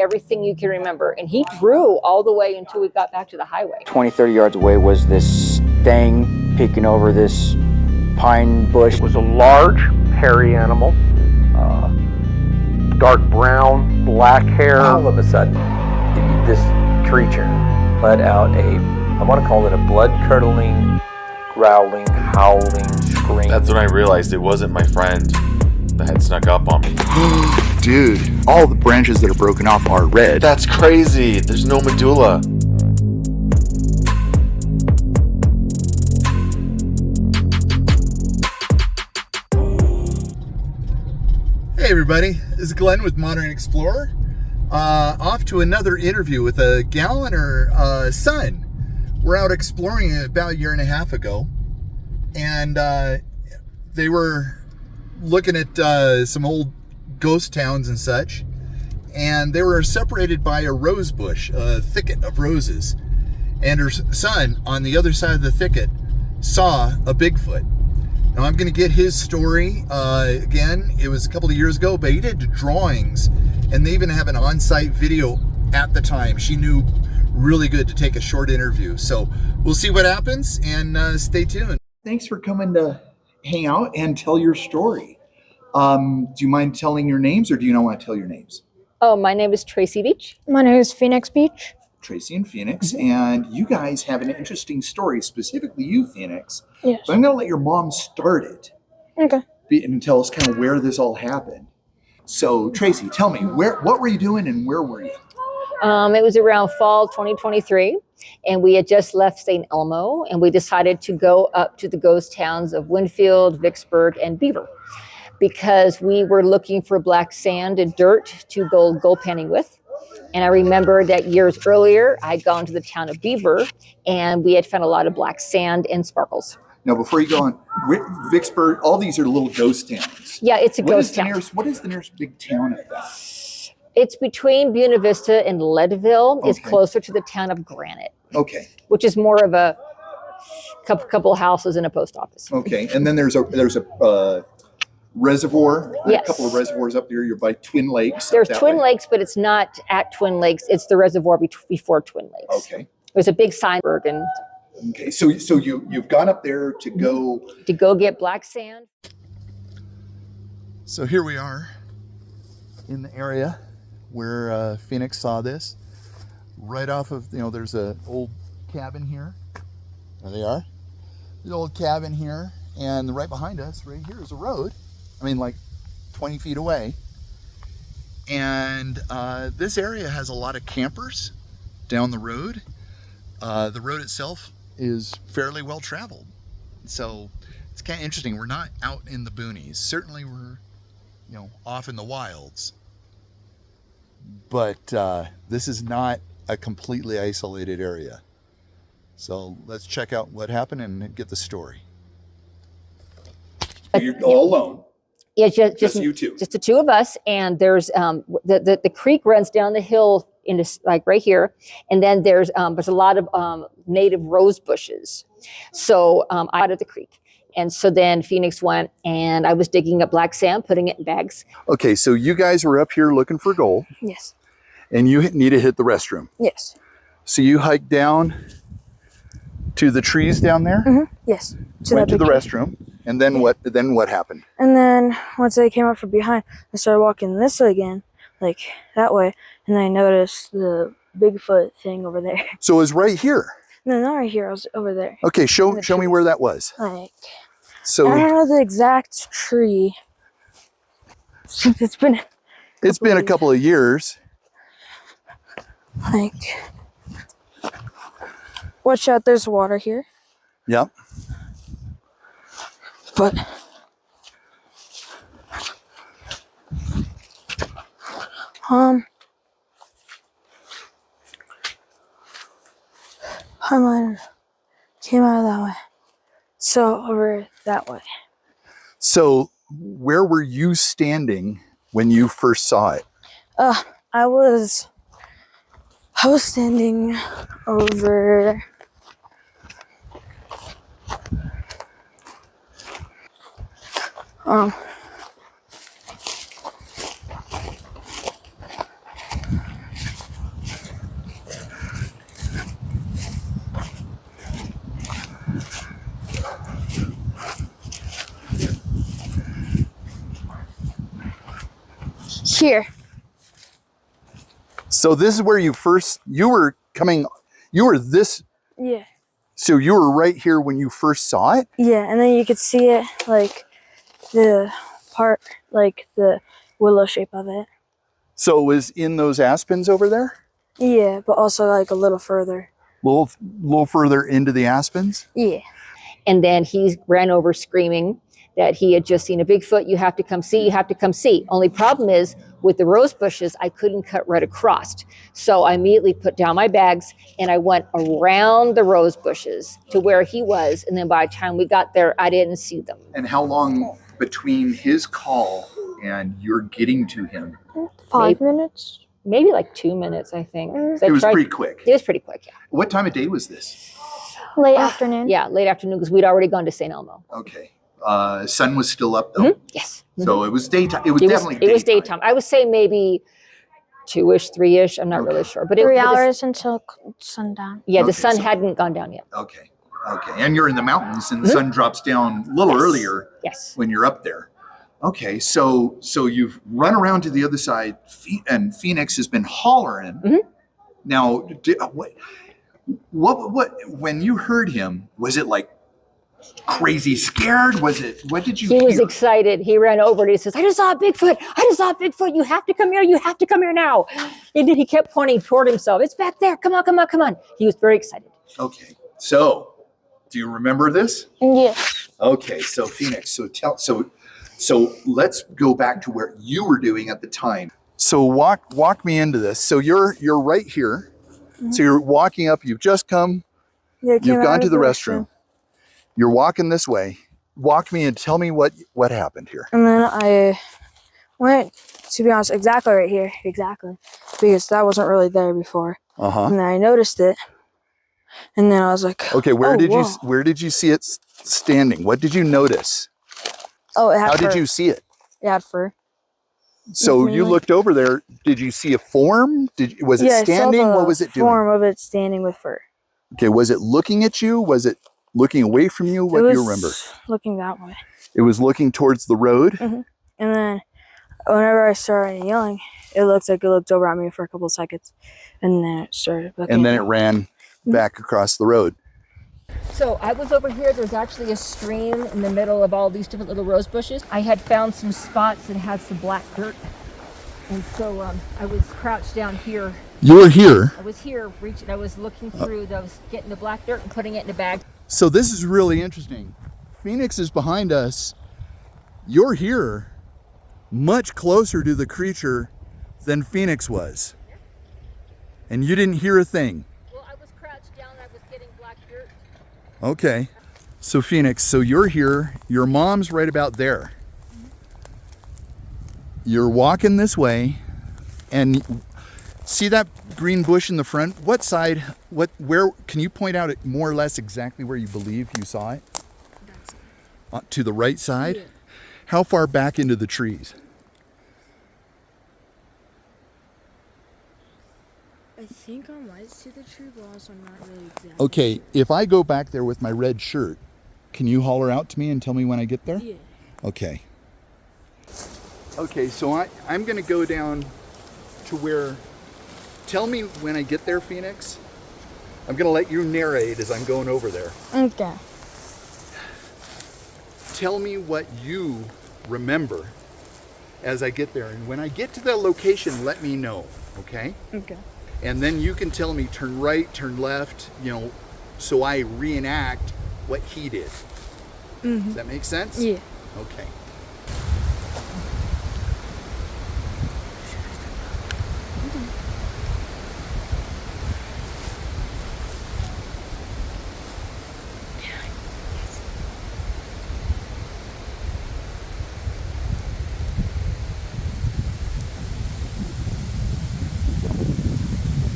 everything you can remember. And he grew all the way until we got back to the highway. 20, 30 yards away was this thing peeking over this pine bush. It was a large, hairy animal, dark brown, black hair. All of a sudden, this creature let out I want to call it a blood-curdling, growling, howling scream. That's when I realized it wasn't my friend that had snuck up on me. Dude, all the branches that are broken off are red. That's crazy. There's no medulla. Hey everybody, this is Glenn with Modern Explorer. Off to another interview with a gal and her son. We're out exploring about a year and a half ago, and they were looking at some old ghost towns and such, and they were separated by a rose bush, a thicket of roses, and her son on the other side of the thicket saw a Bigfoot. Now I'm going to get his story. Again, it was a couple of years ago, but he did drawings, and they even have an on-site video at the time. She knew really good to take a short interview. So we'll see what happens, and stay tuned. Thanks for coming to hang out and tell your story. Do you mind telling your names, or do you not want to tell your names? Oh, my name is Tracy Beach. My name is Phoenix Beach. Tracy and Phoenix, and you guys have an interesting story, specifically you, Phoenix. Yes. So I'm going to let your mom start it. Okay. And tell us kind of where this all happened. So, Tracy, tell me, what were you doing and where were you? It was around fall 2023, and we had just left St. Elmo, and we decided to go up to the ghost towns of Winfield, Vicksburg, and Beaver, because we were looking for black sand and dirt to go gold panning with. And I remember that years earlier, I'd gone to the town of Beaver, and we had found a lot of black sand and sparkles. Now, before you go on, Vicksburg, all these are little ghost towns. Yeah, it's a ghost town. What is the nearest big town of that? It's between Buena Vista and Leadville. Okay. It's closer to the town of Granite. Okay. Which is more of a couple houses and a post office. Okay, and then there's a reservoir. Yes. A couple of reservoirs up there. You're by Twin Lakes. There's Twin Lakes, but it's not at Twin Lakes. It's the reservoir before Twin Lakes. Okay. There's a big sign. And okay, so you've gone up there to go get black sand. So here we are in the area where Phoenix saw this. Right off of, there's an old cabin here. There they are. The old cabin here, and right behind us, right here, is a road. I mean, like 20 feet away. And this area has a lot of campers down the road. The road itself is fairly well traveled. So it's kind of interesting. We're not out in the boonies. Certainly we're, off in the wilds. But this is not a completely isolated area. So let's check out what happened and get the story. You're all alone. Yeah, just you two. Just the two of us. And there's the creek runs down the hill into like right here, and then there's a lot of native rose bushes. So out of the creek, and so then Phoenix went, and I was digging up black sand, putting it in bags. Okay, so you guys were up here looking for gold. Yes. And you need to hit the restroom. Yes. So you hiked down to the trees down there. Mm-hmm. Yes. Went to the restroom, and then what? Then what happened? And then once I came up from behind, I started walking this way again, like that way, and then I noticed the Bigfoot thing over there. So it was right here. No, not right here. I was over there. Okay, show me where that was. Like, So I don't know the exact tree. It's been a couple of years. Like, watch out! There's water here. Yep. But I might have came out of that way. So over that way. So where were you standing when you first saw it? I was standing over here. So this is where you were this, Yeah. so you were right here when you first saw it? Yeah, and then you could see it, like, the part, like, the willow shape of it. So it was in those aspens over there? Yeah, but also, like, a little further. Little further into the aspens? Yeah. And then he ran over screaming that he had just seen a Bigfoot. You have to come see, you have to come see. Only problem is with the rose bushes, I couldn't cut right across. So I immediately put down my bags and I went around the rose bushes to where he was. And then by the time we got there, I didn't see them. And how long between his call and you're getting to him? 5 minutes? Maybe like 2 minutes, I think. It was pretty quick. It was pretty quick, yeah. What time of day was this? Late afternoon? Yeah, late afternoon because we'd already gone to St. Elmo. Okay. Sun was still up though? Yes. So it was daytime. It was definitely daytime. It was daytime. I would say maybe 2-ish, 3-ish. I'm not really sure. But 3 hours until sundown. Yeah, the Okay, sun so- hadn't gone down yet. Okay. And you're in the mountains and the sun drops down a little earlier Yes. when you're up there. Okay, so you've run around to the other side and Phoenix has been hollering. Now, what when you heard him, was it like crazy scared? What did you hear? He was excited. He ran over and he says, I just saw a Bigfoot. I just saw a Bigfoot. You have to come here. You have to come here now. And then he kept pointing toward himself. It's back there. Come on, come on, come on. He was very excited. Okay, so do you remember this? Yeah. Okay, so Phoenix, so let's go back to where you were doing at the time. So walk me into this. So you're right here. So you're walking up, you've just come, Yeah, you've gone to the restroom. You're walking this way. Walk me and tell me what happened here. And then I went, to be honest, exactly right here. Exactly. Because that wasn't really there before. And then I noticed it. And then I was like, Okay, where whoa. did you see it standing? What did you notice? Oh, it had How fur. did you see it? It had fur. So you looked over there. Did you see a form? Was it standing? What was it doing? Form of it standing with fur. Okay, was it looking at you? Was it looking away from you? What do you remember? Looking that way. It was looking towards the road. And then whenever I started yelling, it looked like it looked over at me for a couple of seconds. And then it started looking. And then it ran back across the road. So I was over here. There's actually a stream in the middle of all these different little rose bushes. I had found some spots that had some black dirt. And so I was crouched down here. You were here. I was here reaching. I was looking through. I was getting the black dirt and putting it in a bag. So this is really interesting. Phoenix is behind us. You're here much closer to the creature than Phoenix was. And you didn't hear a thing. Well, I was crouched down. I was getting black dirt. Okay. So Phoenix, so you're here. Your mom's right about there. You're walking this way and see that green bush in the front? What side, where, can you point out it more or less exactly where you believe you saw it? To the right side? Yeah. How far back into the trees? I think I might see the tree, but also not really exactly. Okay, if I go back there with my red shirt, can you holler out to me and tell me when I get there? Yeah. Okay. Okay, so I'm gonna go down to where, tell me when I get there, Phoenix. I'm gonna let you narrate as I'm going over there. Okay. Tell me what you remember as I get there. And when I get to that location, let me know, okay? Okay. And then you can tell me turn right, turn left, so I reenact what he did. Does that make sense? Yeah. Okay.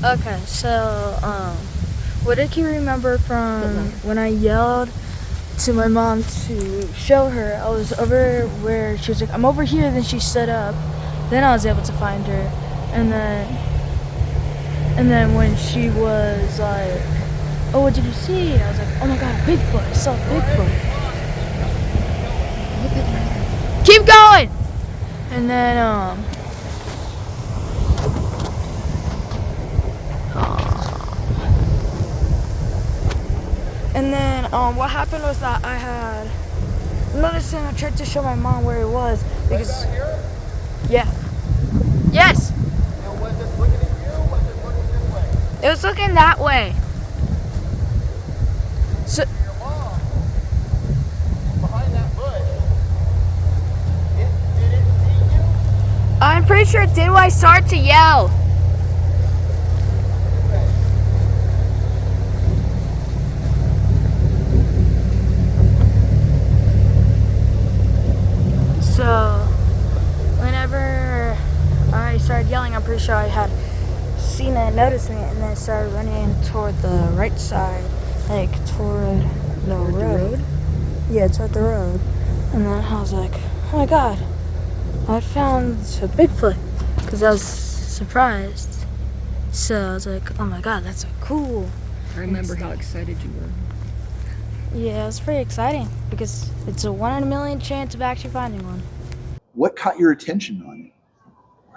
Okay, so what did you remember from when I yelled to my mom to show her? I was over where she was like, I'm over here, then she stood up. Then I was able to find her. And then when she was like, oh, what did you see? And I was like, oh my god, Bigfoot, I saw Bigfoot. Keep going! And then And then what happened was that I had noticed and I tried to show my mom where it was because yeah. Yes. And was it looking at you? Was it looking this way? It was looking that way. So Your mom, behind that bush, did it see you? I'm pretty sure it did when I started to yell. So whenever I started yelling, I'm pretty sure I had seen it, noticed it, and then I started running toward the right side, like toward the road. Yeah, toward the road. And then I was like, oh my god, I found a Bigfoot, because I was surprised. So I was like, oh my god, that's so cool. I remember how excited you were. Yeah, it was pretty exciting because it's a 1 in a million chance of actually finding one. What caught your attention on it?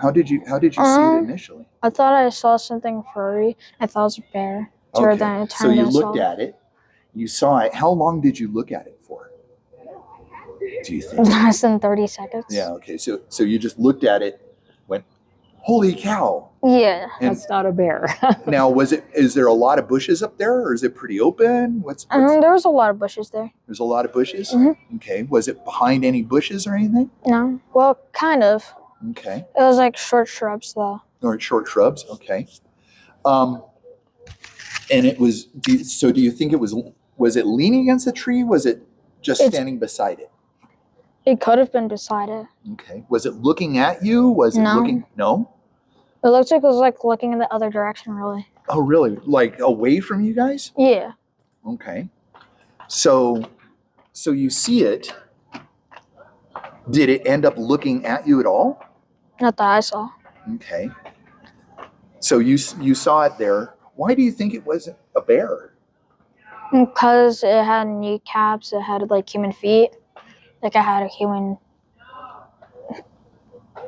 How did you see it initially? I thought I saw something furry. I thought it was a bear. Okay. So you looked at it, you saw it. How long did you look at it for? Do you think? Less than 30 seconds. Yeah, okay. So you just looked at it, went, holy cow. Yeah. And That's not a bear. now is there a lot of bushes up there, or is it pretty open? What's There was a lot of bushes there. there's a lot of bushes? Mhm. Okay. Was it behind any bushes or anything? No. Well, kind of. Okay. It was like short shrubs though. Or short shrubs, okay. And it was, do you think it was it leaning against the tree? Was it just standing beside it? It could have been beside it. Okay. Was it looking at you? Was it No. looking? No? It looked like it was like looking in the other direction, really. Oh, really? Like away from you guys? Yeah. Okay. So you see it. Did it end up looking at you at all? Not that I saw. Okay. So you saw it there. Why do you think it wasn't a bear? Because it had kneecaps, it had like human feet. Like it had a human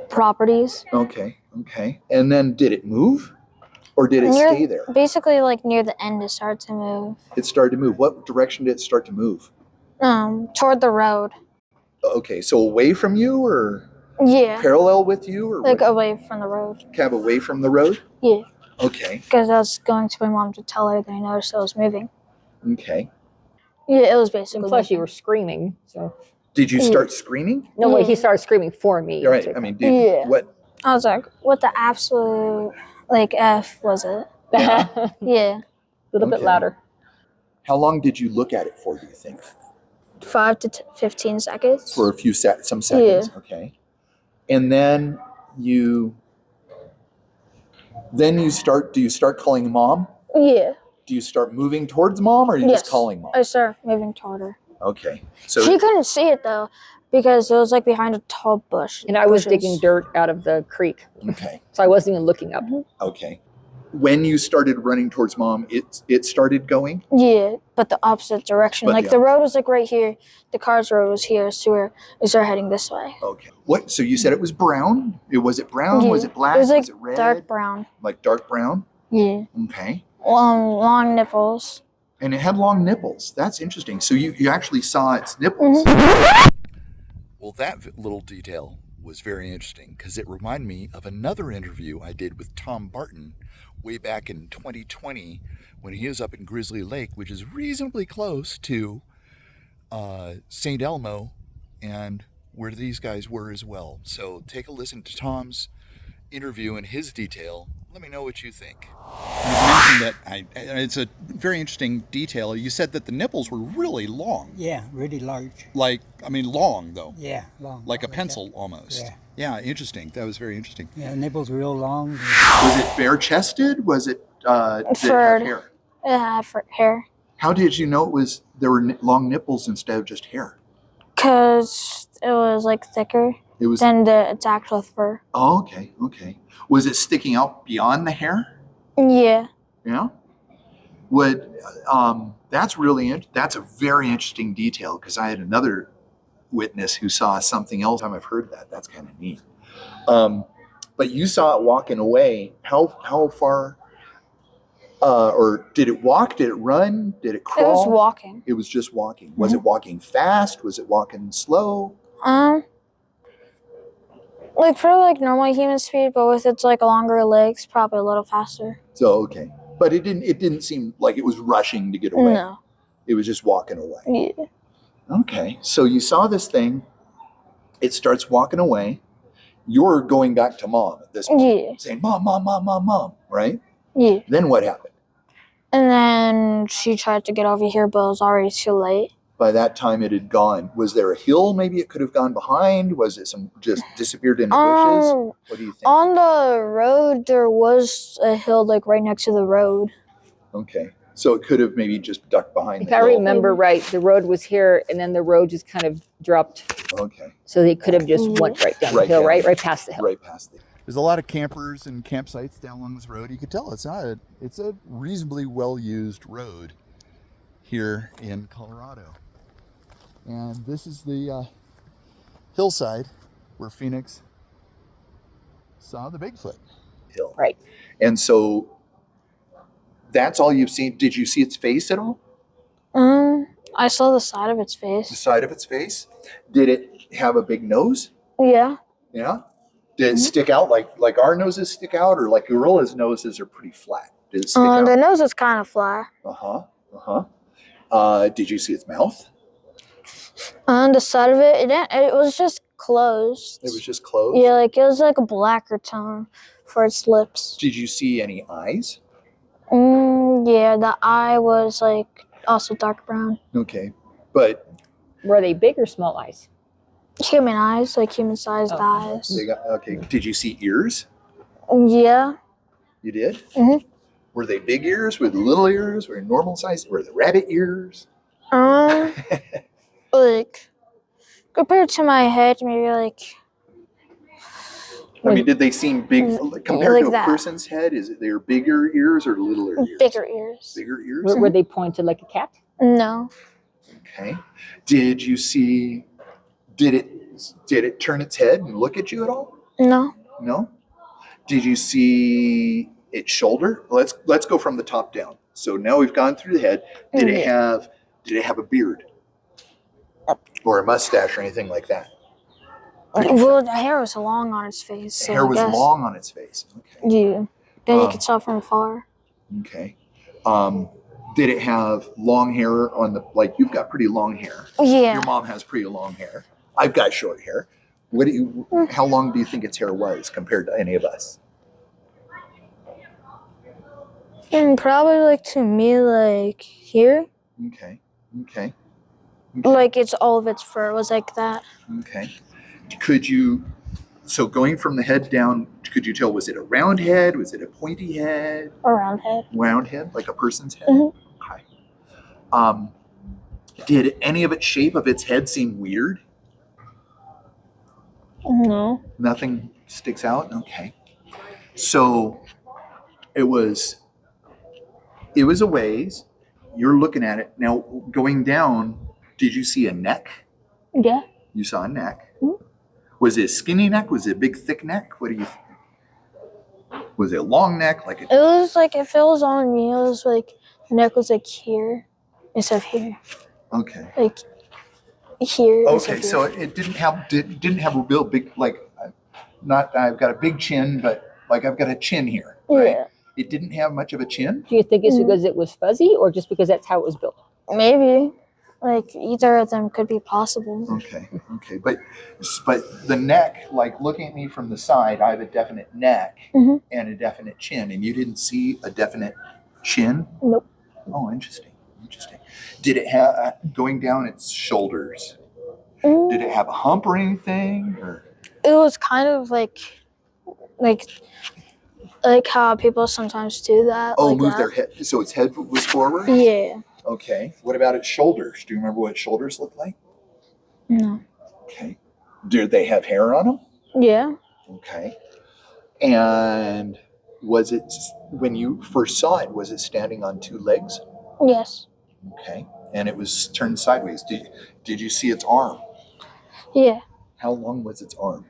properties. Okay. And then did it move? Or did it stay there? Basically, like near the end, it started to move. It started to move. What direction did it start to move? Toward the road. Okay, so away from you or Yeah. parallel with you? Or Like what? away from the road. Kind of away from the road? Yeah. Okay. Because I was going to my mom to tell her that I noticed it was moving. Okay. Yeah, it was basically. And plus, you moving. were screaming. So Did you start screaming? no, wait, he Yeah. started screaming for me. Right. I mean, Yeah. what? I was like, what the absolute F was it? a Yeah. little bit Okay. louder. How long did you look at it for? Do you think 5 to 15 seconds. for a few some seconds? Okay. And then you start. Do you start calling mom? Yeah. Do you start moving towards mom, or are you Yes. just calling mom? I started moving toward her. Okay. So She couldn't see it though, because it was like behind a tall bush. And I was bushes. digging dirt out of the creek. okay. So I wasn't even looking up. Okay. When you started running towards mom, it started going? Yeah, but the opposite direction. But Like the the road was like right here. The car's road was here, so we started heading this way. Okay. What? So you said it was brown? Was it brown? Yeah. Was it black? It was like red? dark brown. Like dark brown? Yeah. Okay. Long nipples. And it had long nipples. That's interesting. So you actually saw its nipples. Well, that little detail was very interesting because it reminded me of another interview I did with Tom Barton way back in 2020 when he was up in Grizzly Lake, which is reasonably close to St. Elmo and where these guys were as well. So take a listen to Tom's interview and his detail. Let me know what you think. You mentioned that it's a very interesting detail. You said that the nipples were really long. Yeah, really large. Like, I mean, long though. Yeah, long. Like a pencil almost. Yeah. Yeah, interesting. That was very interesting. Yeah, nipples real long. Was it bare-chested? Was it did it have Furred. hair? It had hair. How did you know there were long nipples instead of just hair? Because it was like thicker It was. than the actual fur. Oh, okay. Was it sticking out beyond the hair? Yeah. Yeah. That's a very interesting detail because I had another witness who saw something else. I've heard that. That's kind of neat. But you saw it walking away. How far Or did it walk? Did it run? Did it crawl? It was walking. It was just walking. Was it walking fast? Was it walking slow? Like for like normal human speed, but with its like longer legs, probably a little faster. So okay, but it didn't seem like it was rushing to get away. No. It was just walking away. Yeah. Okay, so you saw this thing. It starts walking away. You're going back to mom at this point, Yeah. saying, "Mom, mom, mom, mom, mom," right? Yeah. Then what happened? And then she tried to get over here, but it was already too late. By that time, it had gone. Was there a hill? Maybe it could have gone behind. Was it just disappeared into bushes? What do you think? On the road, there was a hill like right next to the road. Okay, so it could have maybe just ducked behind If the I hill. remember right, the road was here, and then the road just kind of dropped. Okay. So they could have just went right down the hill, right past the hill. Right past the hill. There's a lot of campers and campsites down along this road. You could tell it's a reasonably well-used road here in Colorado. And this is the hillside where Phoenix saw the Bigfoot. Hill. Right. And so that's all you've seen. Did you see its face at all? I saw the side of its face. The side of its face? Did it have a big nose? Yeah. Yeah. Did it stick out like our noses stick out, or like gorillas' noses are pretty flat? Did it stick out? The nose is kind of flat. Did you see its mouth? On the side of it, it was just closed. It was just closed? Yeah, like it was like a blacker tone for its lips. Did you see any eyes? Yeah, the eye was like also dark brown. Okay, but were they big or small eyes? Human eyes, like human-sized eyes. Okay. Did you see ears? Yeah. You did? Were they big ears? Were they little ears? Were they normal size? Were they rabbit ears? Like compared to my head, maybe like. I mean, did they seem big compared like to a that. person's head? Is it their bigger ears or littler ears? Bigger ears. Bigger ears? Were they pointed like a cat? No. Okay. Did you see? Did it turn its head and look at you at all? No. No. Did you see its shoulder? Let's go from the top down. So now we've gone through the head. Did it have a beard or a mustache or anything like that? Well, the hair was long on its face. So The hair was long on its face. Okay. Yeah. Then you could tell from afar. Okay. Did it have long hair on the, like you've got pretty long hair. Yeah. Your mom has pretty long hair. I've got short hair. How long do you think its hair was compared to any of us? Probably like to me, like here. Okay. Like it's all of its fur was like that. Okay. So going from the head down, could you tell, was it a round head? Was it a pointy head? A round head. Round head, like a person's head? Okay. Did any of its shape of its head seem weird? No. Nothing sticks out? Okay. So it was a ways. You're looking at it. Now, going down, did you see a neck? Yeah. You saw a neck. Was it a skinny neck? Was it a big, thick neck? What do you think? Was it a long neck? It was like, if it was on me, it was like, the neck was like here instead of here. Okay. Like here. Okay, so it didn't have a real big, like, not I've got a big chin, but like I've got a chin here. Right? Yeah. It didn't have much of a chin? Do you think it's because it was fuzzy or just because that's how it was built? Maybe. Like either of them could be possible. Okay. But the neck, like looking at me from the side, I have a definite neck and a definite chin, and you didn't see a definite chin? Nope. Oh, interesting. Did it have, going down its shoulders, did it have a hump or anything? Or? It was kind of like how people sometimes do that. Oh, like move that. their head. So its head was forward? Yeah. Okay. What about its shoulders? Do you remember what its shoulders look like? No. Okay. Did they have hair on them? Yeah. Okay. And was it, when you first saw it, was it standing on two legs? Yes. Okay. And it was turned sideways. Did you see its arm? Yeah. How long was its arm?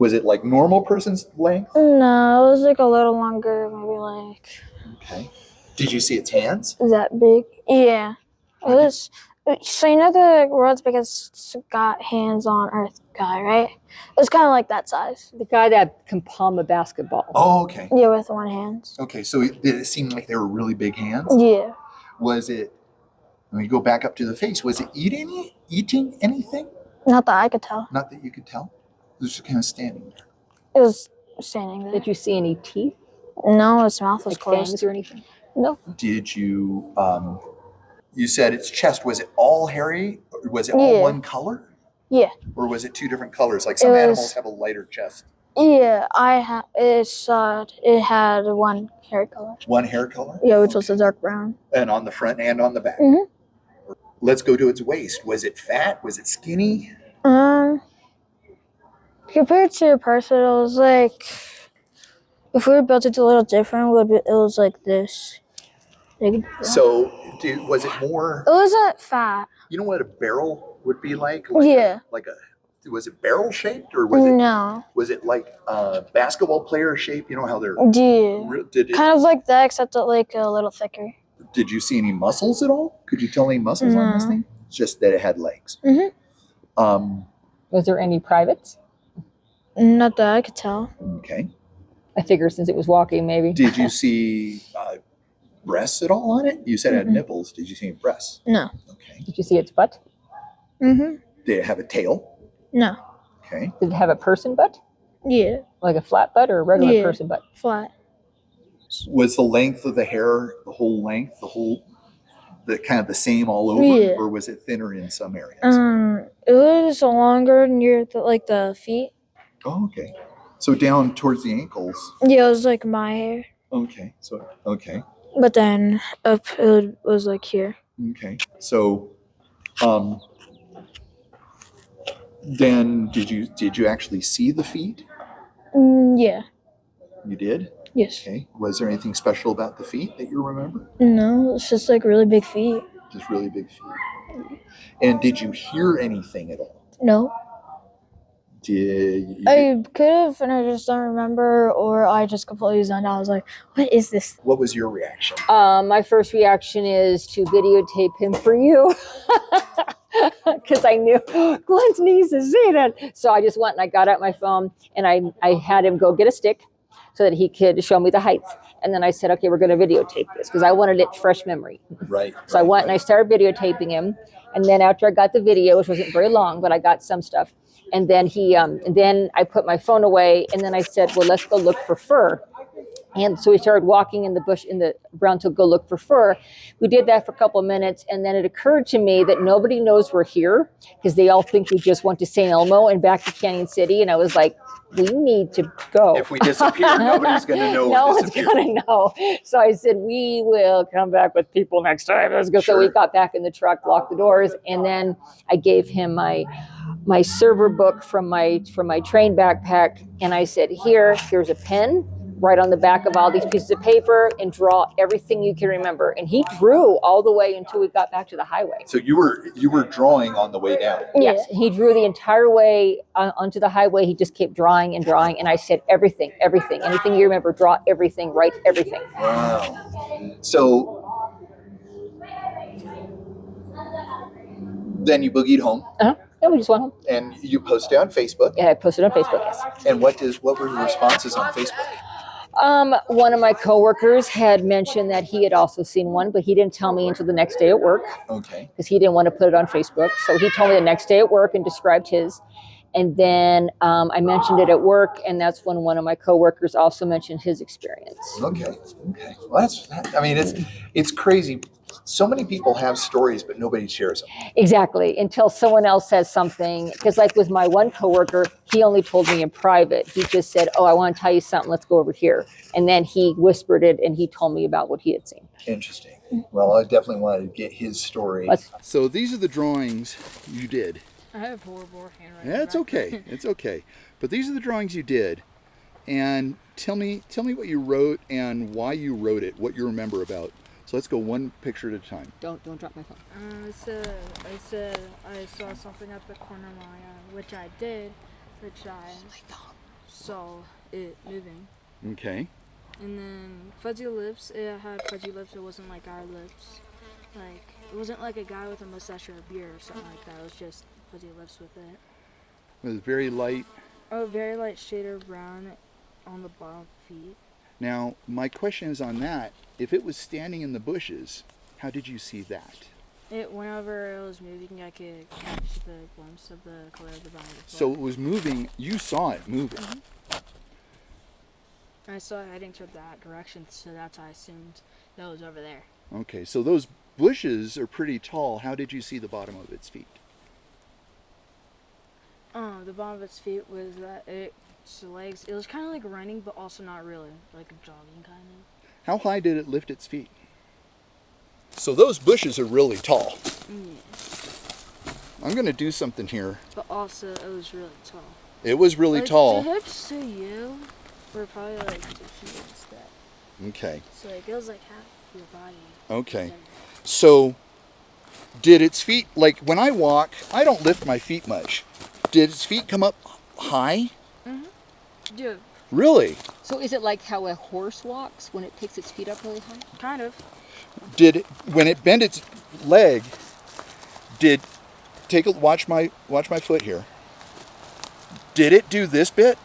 Was it like normal person's length? No, it was like a little longer, maybe like Okay. Did you see its hands? that big. Yeah. It was. So you know the world's biggest got hands on Earth guy, right? It was kind of like that size. The guy that can palm a basketball. Oh, okay. Yeah, with one hand. Okay, so did it seem like they were really big hands? Yeah. Was it, when you go back up to the face, was it eating anything? Not that I could tell. Not that you could tell? It was just kind of standing there. It was standing there. Did you see any teeth? No, its mouth was Like closed. fangs or anything? No. Did you, you said its chest, was it all hairy? Or was it all one color? Yeah. Or was it two different colors? Like some animals have a lighter chest. Yeah, it had one hair color. One hair color? Yeah, which was a dark brown. And on the front and on the back? Mm-hmm. Let's go to its waist. Was it fat? Was it skinny? Compared to a person, it was like, if we built it a little different, it was like this. So, was it more? It wasn't fat. You know what a barrel would be like? Yeah. Was it barrel shaped or was it? No. Was it like a basketball player shape? You know how they're. Yeah. Kind of like that, except like a little thicker. Did you see any muscles at all? Could you tell any muscles on this thing? It's just that it had legs. Mm-hmm. Was there any privates? Not that I could tell. Okay. I figure since it was walking, maybe. Did you see breasts at all on it? You said it had nipples. Did you see any breasts? No. Okay. Did you see its butt? Mm-hmm. Did it have a tail? No. Okay. Did it have a person butt? Yeah. Like a flat butt or a regular person butt? Flat. Was the length of the hair the whole length, the kind of the same all over, or was it thinner in some areas? It was longer near the feet. Oh, okay. So down towards the ankles. Yeah, it was like my hair. Okay. So okay. But then up it was like here. Okay. So, then did you actually see the feet? Yeah. You did? Yes. Okay. Was there anything special about the feet that you remember? No, it's just like really big feet. Just really big feet. And did you hear anything at all? No. I could have, and I just don't remember, or I just completely zoned out. I was like, what is this? What was your reaction? My first reaction is to videotape him for you. Because I knew Glenn's needs to see that. So I just went and I got out my phone and I had him go get a stick so that he could show me the height. And then I said, okay, we're going to videotape this because I wanted it fresh memory. Right. So I went and I started videotaping him. And then after I got the video, which wasn't very long, but I got some stuff. And then then I put my phone away and then I said, well, let's go look for fur. And so we started walking in the bush in the brown to go look for fur. We did that for a couple of minutes. And then it occurred to me that nobody knows we're here because they all think we just went to St. Elmo and back to Canyon City. And I was like, we need to go. If we disappear, nobody's going to know. No one's going to know. So I said, we will come back with people next time. Let's go. Sure. So we got back in the truck, locked the doors. And then I gave him my server book from my train backpack. And I said, here's a pen. Write on the back of all these pieces of paper and draw everything you can remember. And he drew all the way until we got back to the highway. So you were drawing on the way down. Yes, he drew the entire way onto the highway. He just kept drawing and drawing. And I said, everything, anything you remember, draw everything, write everything. Wow. So then you boogied home. Yeah, we just went home. And you posted on Facebook. Yeah, I posted on Facebook, yes. And what were the responses on Facebook? One of my coworkers had mentioned that he had also seen one, but he didn't tell me until the next day at work. Okay. Because he didn't want to put it on Facebook. So he told me the next day at work and described his. And then I mentioned it at work, and that's when one of my coworkers also mentioned his experience. Okay. Well, it's crazy. So many people have stories, but nobody shares them. Exactly, until someone else says something. Because like with my one coworker, he only told me in private. He just said, oh, I want to tell you something. Let's go over here. And then he whispered it, and he told me about what he had seen. Interesting. Well, I definitely wanted to get his story. So these are the drawings you did. I have horrible handwriting. Yeah, it's okay. It's okay. But these are the drawings you did. And tell me what you wrote and why you wrote it, what you remember about. So let's go one picture at a time. Don't drop my phone. I said I saw something at the corner of my eye, which I did, which I saw it moving. Okay. And then fuzzy lips, it had fuzzy lips. It wasn't like our lips. Like, it wasn't like a guy with a mustache or a beard or something like that. It was just fuzzy lips with it. It was very light. Oh, very light shade of brown on the bottom feet. Now, my question is on that. If it was standing in the bushes, how did you see that? Whenever it was moving, I could catch the glimpse of the color of the bottom of the foot. So it was moving, you saw it moving. Mm-hmm. I saw it heading toward that direction, so that's how I assumed that was over there. Okay, so those bushes are pretty tall. How did you see the bottom of its feet? The bottom of its feet was that its legs, it was kind of like running, but also not really, like jogging kind of. How high did it lift its feet? So those bushes are really tall. Yeah. I'm going to do something here. But also, it was really tall. It was really like, tall. The hips to you were probably like to here instead. Okay. So like, it was like half your body. Okay. So did its feet, like when I walk, I don't lift my feet much. Did its feet come up high? Mm-hmm. Yeah. Really? So is it like how a horse walks when it takes its feet up really high? Kind of. Did it, when it bent its leg, watch my foot here. Did it do this bit?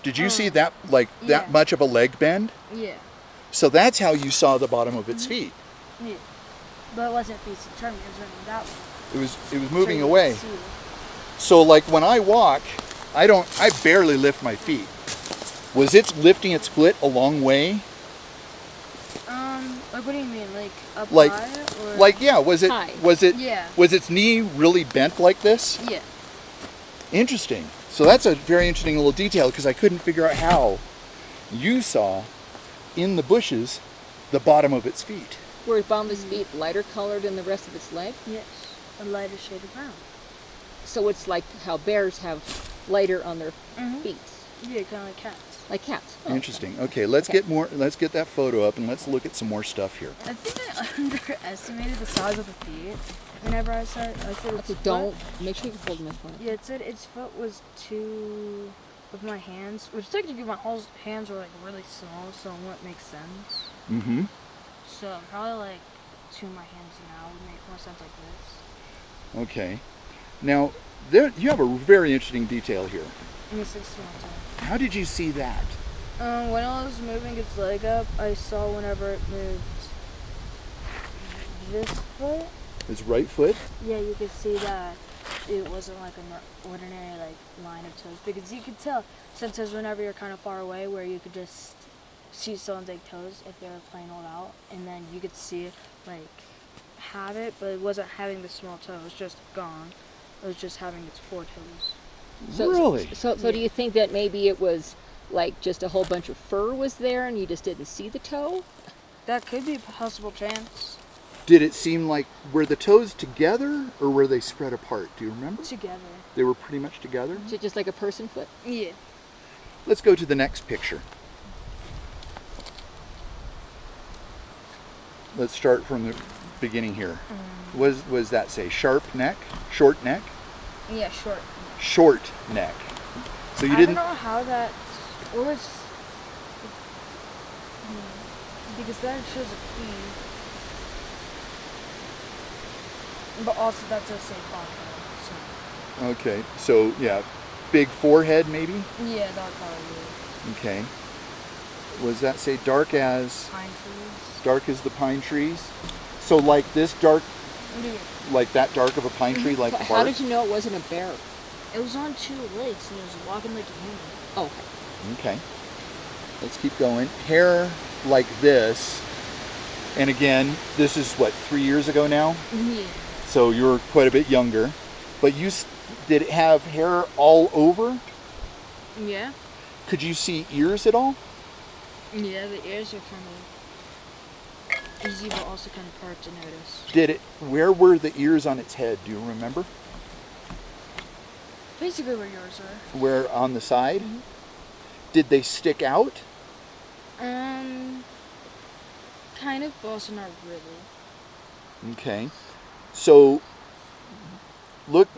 Did you see that, like that much of a leg bend? Yeah. So that's how you saw the bottom of its feet. Yeah. But it wasn't facing toward me, it was running that way. It was moving away. See it. So like when I walk, I barely lift my feet. Was it lifting its foot a long way? Like what do you mean? Like up Like, high? Or? like yeah, was High. Yeah. Was its knee really bent like this? Yeah. Interesting. So that's a very interesting little detail because I couldn't figure out how you saw in the bushes the bottom of its feet. Were its bottom of its feet lighter colored than the rest of its leg? Yes. A lighter shade of brown. So it's like how bears have lighter on their feet. Yeah, kind of like cats. Like cats. Oh, Interesting. Okay, let's get that photo up and let's look at some more stuff here. I think I underestimated the size of the feet. Whenever I said Okay, don't make sure you hold them in front. Yeah, it said its foot was 2 of my hands, which technically my whole hands were like really small, so it wouldn't make sense. Mm-hmm. So probably like 2 of my hands now would make more sense like this. Okay. Now, you have a very interesting detail here. And it's like small toe. How did you see that? When I was moving its leg up, I saw whenever it moved this foot. Its right foot? Yeah, you could see that it wasn't like an ordinary like line of toes, because you could tell sometimes whenever you're kind of far away where you could just see someone's like toes if they were playing all out, and then you could see it like have it, but it wasn't having the small toe, it was just gone. It was just having its 4 toes. So, really? So do you think that maybe it was like just a whole bunch of fur was there and you just didn't see the toe? That could be a possible chance. Did it seem like, were the toes together or were they spread apart? Do you remember? Together. They were pretty much together? So just like a person foot? Yeah. Let's go to the next picture. Let's start from the beginning here. Was that say sharp neck, short neck? Yeah, short. Short neck. So you I didn't. don't know how that was, because that shows a P. But also that does say forehead. So. Okay, so yeah, big forehead maybe. Yeah, that probably. Okay. Was that say dark as? Pine trees. Dark as the pine trees. So like this dark, like that dark of a pine tree, like the bark. How did you know it wasn't a bear? It was on 2 legs and it was walking like a human. Oh, okay. Okay. Let's keep going. Hair like this. And again, this is what, 3 years ago now? Yeah. So you were quite a bit younger. But did it have hair all over? Yeah. Could you see ears at all? Yeah, the ears are kind of easy, but also kind of hard to notice. Where were the ears on its head? Do you remember? Basically where yours are. Where on the side? Mm-hmm. Did they stick out? Kind of, but also not really. Okay. So look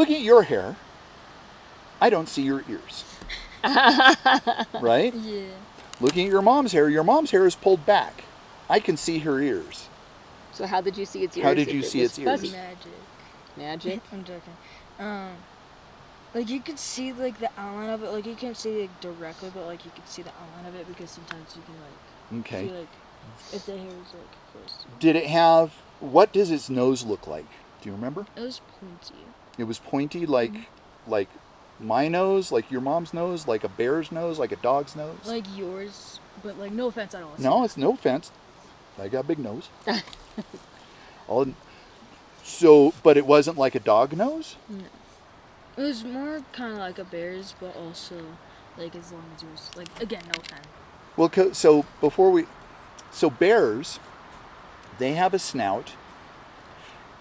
at your hair. I don't see your ears. Right? Yeah. Looking at your mom's hair is pulled back. I can see her ears. So how did you see its ears? How did if you it see was its ears? fuzzy? Magic? I'm joking. Like you could see like the outline of it. Like you can't see it directly, but like you could see the outline of it because sometimes you can like see like if the hair is like close. Did it have? What does its nose look like? Do you remember? It was pointy. It was pointy, like my nose, like your mom's nose, like a bear's nose, like a dog's nose. Like yours, but like no offense at all. No, it's no offense. I got a big nose. So, but it wasn't like a dog nose? No. It was more kind of like a bear's, but also like as long as yours. Like again, no offense. Well, so bears, they have a snout,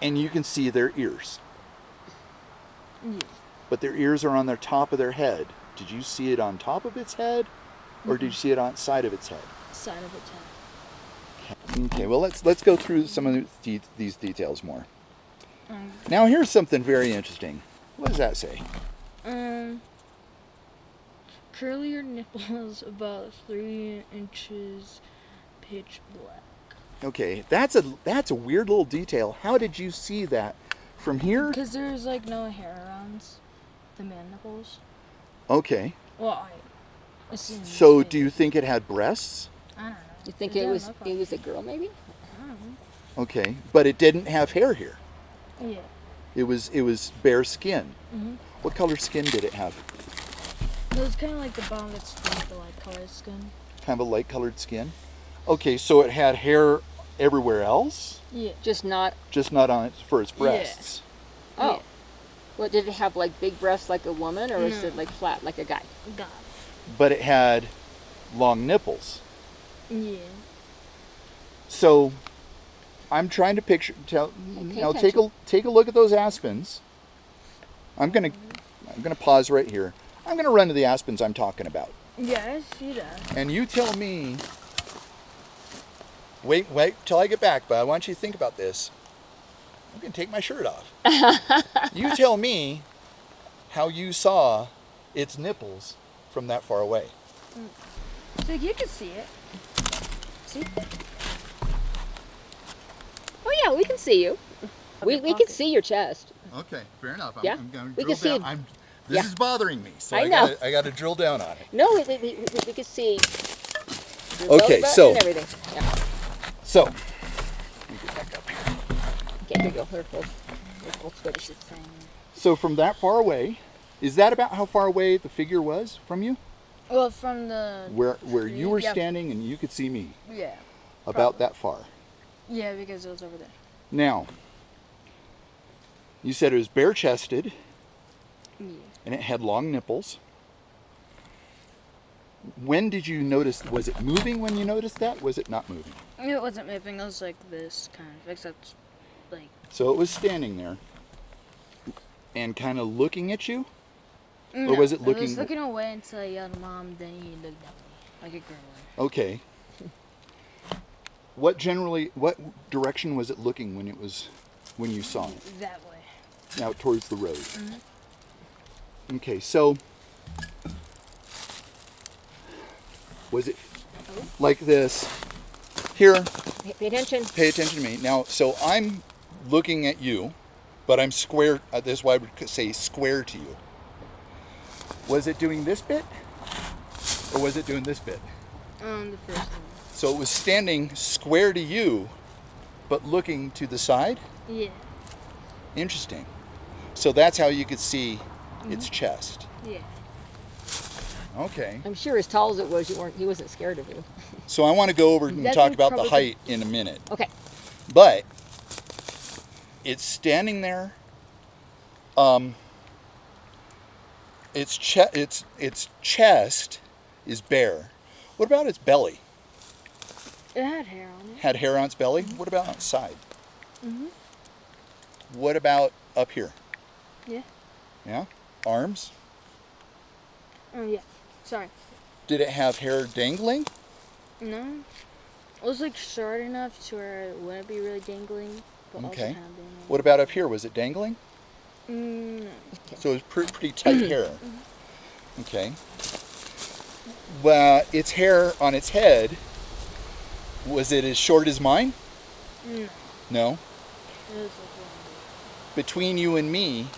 and you can see their ears. Yeah. But their ears are on the top of their head. Did you see it on top of its head, or did you see it on the side of its head? Side of its head. Okay, well let's go through some of these details more. Now here's something very interesting. What does that say? Curlier nipples about 3 inches, pitch black. Okay, that's a weird little detail. How did you see that from here? Because there's like no hair around the man nipples. Okay. Well, I assume. So do you think it had breasts? I don't know. You think it was a girl maybe? I don't know. Okay, but it didn't have hair here. Yeah. It was bare skin. Mhm. What color skin did it have? It was kind of like the bottom that's like the light colored skin. Kind of a light colored skin. Okay, so it had hair everywhere else, Yeah. Just not. on it for its breasts. Oh. Yeah. What, did it have like big breasts like a woman, or is No. it like flat like a guy? God. But it had long nipples. Yeah. So I'm trying to picture. Now take a look at those aspens. I'm gonna pause right here. I'm gonna run to the aspens I'm talking about. Yeah, I see that. And you tell me. Wait till I get back, bud. Why don't you think about this? I'm gonna take my shirt off. You tell me how you saw its nipples from that far away. So you can see it. See? Oh yeah, we can see you. We can see your chest. Okay, fair enough. Yeah, I'm going to we drill can see. down. This is bothering me, so I know. I got to drill down on it. No, we can see. Your Okay, belly button so- and everything. Yeah. So, let me get back up here. Okay, here you go. Here, hold Swedish. So from that far away, is that about how far away the figure was from you? Well, from the. Where you were Yeah. standing and you could see me? Yeah. About that far. Yeah, because it was over there. Now, you said it was bare-chested. Yeah. And it had long nipples. When did you notice? Was it moving when you noticed that? Was it not moving? It wasn't moving. It was like this kind of, except like. So it was standing there and kind of looking at you? No, Or was it I looking? was looking away until I yelled "Mom," then he looked at me like a gremlin. Okay. What direction was it looking when you saw it? That way. Out towards the road. Okay, so was it like this? Here, Pay attention. pay attention to me. Now, so I'm looking at you, but I'm square. This is why I would say square to you. Was it doing this bit? Or was it doing this bit? The first one. So it was standing square to you, but looking to the side? Yeah. Interesting. So that's how you could see its chest. Yeah. Okay. I'm sure as tall as it was, he wasn't scared of you. So I want to go over and That's talk about the probably- height in a minute. Okay. But it's standing there. Its chest is bare. What about its belly? It had hair on it. Had hair on its belly? What about on its side? What about up here? Yeah. Yeah? Arms? Oh yeah. Sorry. Did it have hair dangling? No. It was like short enough to where it wouldn't be really dangling, but also Okay. kind of dangling. What about up here? Was it dangling? So it's pretty tight hair. Okay. Well, its hair on its head, was it as short as mine? No. No? It was like longer. Between you and me,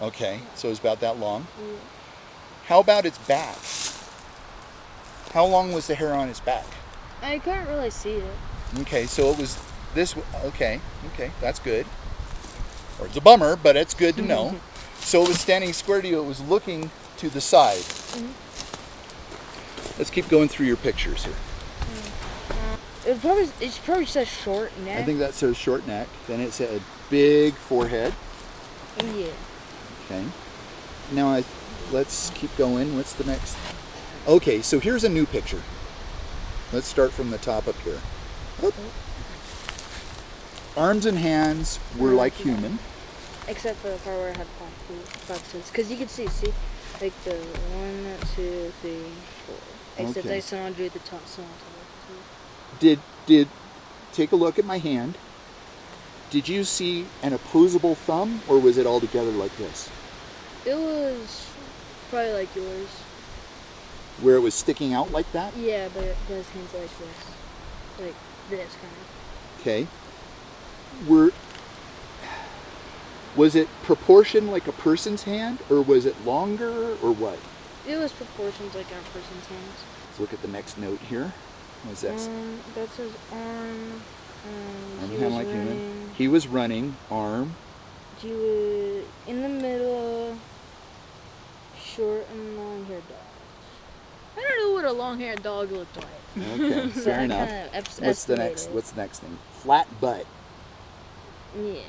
okay, so it's about that long. Yeah. How about its back? How long was the hair on its back? I couldn't really see it. Okay, so it was this, okay, that's good. Or it's a bummer, but it's good to know. So it was standing square to you, it was looking to the side. Let's keep going through your pictures here. It probably says short neck. I think that says short neck. Then it said big forehead. Yeah. Okay. Now let's keep going. What's the next? Okay, so here's a new picture. Let's start from the top up here. Oop. Arms and hands were like human. Except for the part where I had boxes. Because you can see, like the 1, 2, 3, 4. Except Okay. I still don't do the top side. Did take a look at my hand. Did you see an opposable thumb, or was it all together like this? It was probably like yours. Where it was sticking out like that? Yeah, but it does hands like this. Like this kind of. Okay. Was it proportioned like a person's hand, or was it longer, or what? It was proportions like a person's hands. Let's look at the next note here. What's this? That says arm. Arm He hand was like human. running. He was running. Arm. He was in the middle. Short and long-haired dog. I don't know what a long-haired dog looked like. Okay, So fair I enough. kinda What's the next? What's the next thing? Flat butt. Yeah.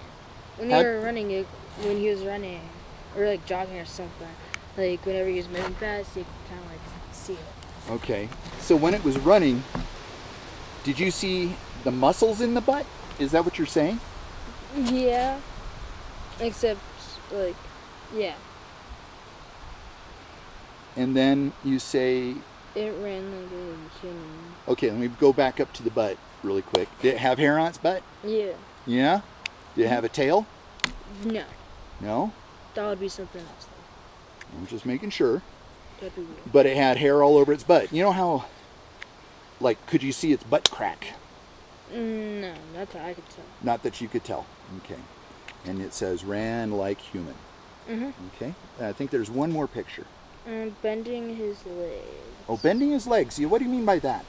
When How- they were running it, when he was running, or like jogging or something, like whenever he was moving fast, you could kind of like see it. Okay. So when it was running, did you see the muscles in the butt? Is that what you're saying? Yeah. Except, like, yeah. And then you say, It ran like a human. okay, let me go back up to the butt really quick. Did it have hair on its butt? Yeah. Yeah? Did it have a tail? No. No? That would be something else though. I'm just making sure. That'd be weird. But it had hair all over its butt. You know how, like, could you see its butt crack? No, not that I could tell. Not that you could tell. Okay. And it says ran like human. Okay. I think there's one more picture. Bending his legs. Oh, bending his legs. What do you mean by that?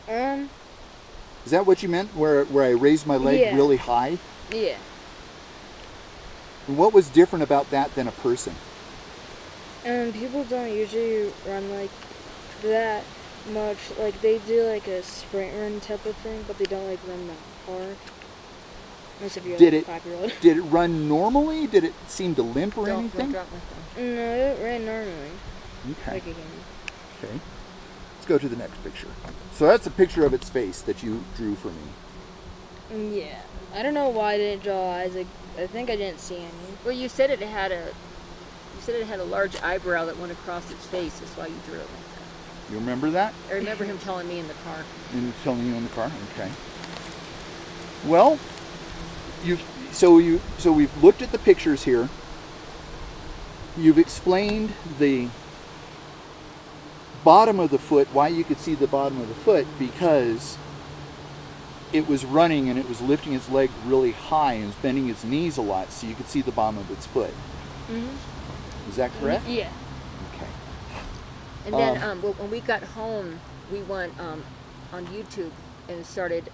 Is Is that what you meant, where I raised my leg Yeah. really high? Yeah. And what was different about that than a person? People don't usually run like that much. Like they do like a sprint run type of thing, but they don't like run that hard. Unless if you're Did like it- a 5-year-old. Did it run normally? Did it seem to limp or Don't anything? drop my phone. No, it ran normally. Okay. Like again. Okay. Let's go to the next picture. So that's a picture of its face that you drew for me. Yeah. I don't know why I didn't draw eyes. I think I didn't see any. Well, you said it had a large eyebrow that went across its face. That's why you drew it like that. You remember that? I remember him telling me in the car. And telling you in the car? Okay. Well, so we've looked at the pictures here. You've explained the bottom of the foot, why you could see the bottom of the foot, because it was running and it was lifting its leg really high and was bending its knees a lot, so you could see the bottom of its foot. Is that correct? Yeah. Okay. And then when we got home, we went on YouTube and started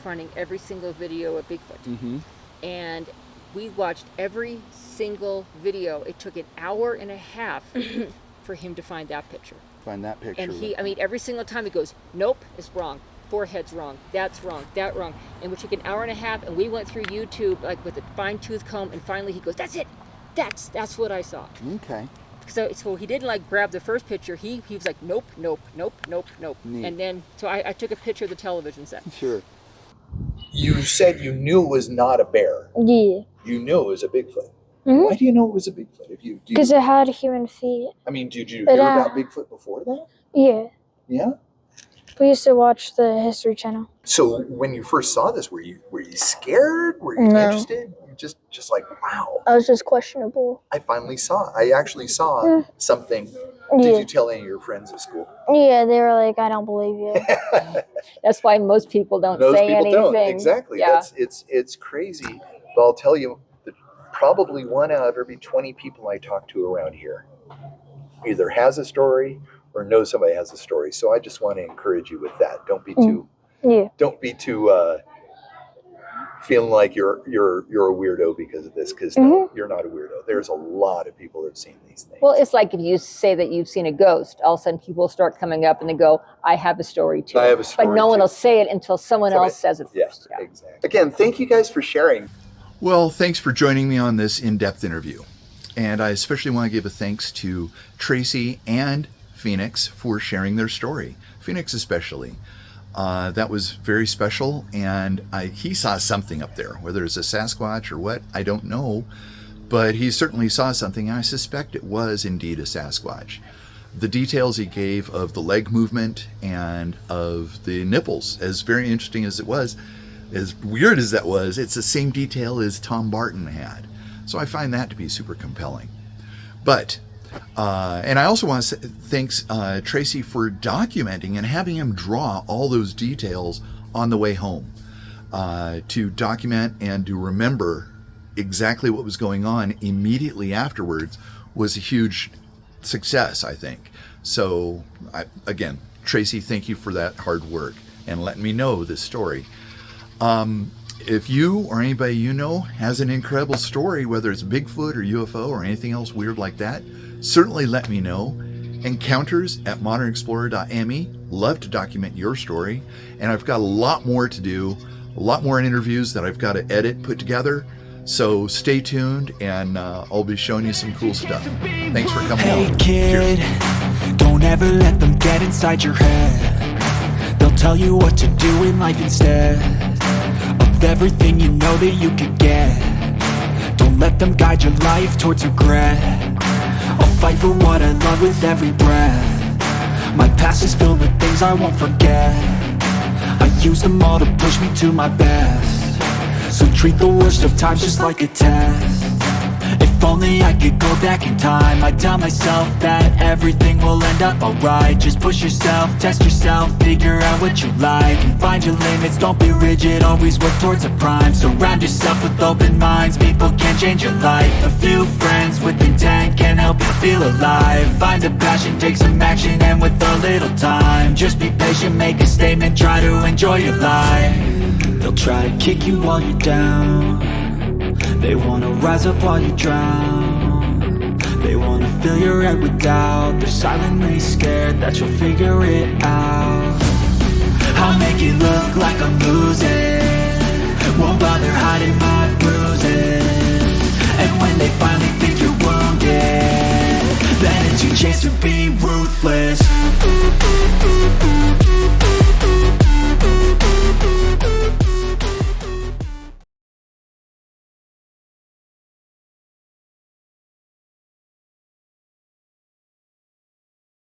finding every single video of Bigfoot. Mm-hmm. And we watched every single video. It took an hour and a half for him to find that picture. Find that picture. And every single time he goes, nope, it's wrong. Forehead's wrong. That's wrong. That wrong. And we took an hour and a half, and we went through YouTube like with a fine-tooth comb, and finally he goes, that's it. That's what I saw. Okay. So he didn't like grab the first picture. He was like, nope, nope, nope, nope, nope. Neat. And then so I took a picture of the television set. Sure. You said you knew it was not a bear. Yeah. You knew it was a Bigfoot. Mhm. Why do you know it was a Bigfoot? Because it had human feet. I mean, did you But, hear about Bigfoot before that? Yeah. Yeah. We used to watch the History Channel. So when you first saw this, were you scared? Were you No. interested? just like, wow. I was just questionable. I actually saw something. Did Yeah. you tell any of your friends at school? Yeah, they were like, I don't believe you. That's why most people don't Most say people anything. don't. Exactly. Yeah. It's crazy. But I'll tell you that probably 1 out of every 20 people I talk to around here either has a story or knows somebody has a story. So I just want to encourage you with that. Don't be too feeling like you're a weirdo because of this, because no, you're not a weirdo. There's a lot of people that have seen these things. Well, it's like if you say that you've seen a ghost, all of a sudden people start coming up and they go, I have a story too. I have a story But no one too. will say it until someone else says it first. Yeah, exactly. Again, thank you guys for sharing. Well, thanks for joining me on this in-depth interview. And I especially want to give a thanks to Tracy and Phoenix for sharing their story. Phoenix especially. That was very special, and he saw something up there. Whether it's a Sasquatch or what, I don't know. But he certainly saw something, and I suspect it was indeed a Sasquatch. The details he gave of the leg movement and of the nipples, as very interesting as it was, as weird as that was, it's the same detail as Tom Barton had. So I find that to be super compelling. But, and I also want to thanks Tracy for documenting and having him draw all those details on the way home, to document and to remember exactly what was going on immediately afterwards was a huge success, I think. So, again, Tracy, thank you for that hard work and letting me know this story. If you or anybody you know has an incredible story, whether it's Bigfoot or UFO or anything else weird like that, certainly let me know. Encounters@modernexplorer.me. Love to document your story. And I've got a lot more to do, a lot more interviews that I've got to edit, put together. So stay tuned, and I'll be showing you some cool stuff. Thanks for coming on. Hey kid, don't ever let them get inside your head. They'll tell you what to do in life instead of everything you know that you could get. Don't let them guide your life towards regret. I'll fight for what I love with every breath. My past is filled with things I won't forget. I use them all to push me to my best. So treat the worst of times just like a test. If only I could go back in time, I'd tell myself that everything will end up alright. Just push yourself, test yourself, figure out what you like, and find your limits, don't be rigid, always work towards a prime. Surround yourself with open minds, people can change your life. A few friends with intent can help you feel alive. Find a passion, take some action, and with a little time, just be patient, make a statement, try to enjoy your life. They'll try to kick you while you're down. They wanna rise up while you drown. They wanna fill your head with doubt. They're silently scared that you'll figure it out. I'll make it look like I'm losing. Won't bother hiding my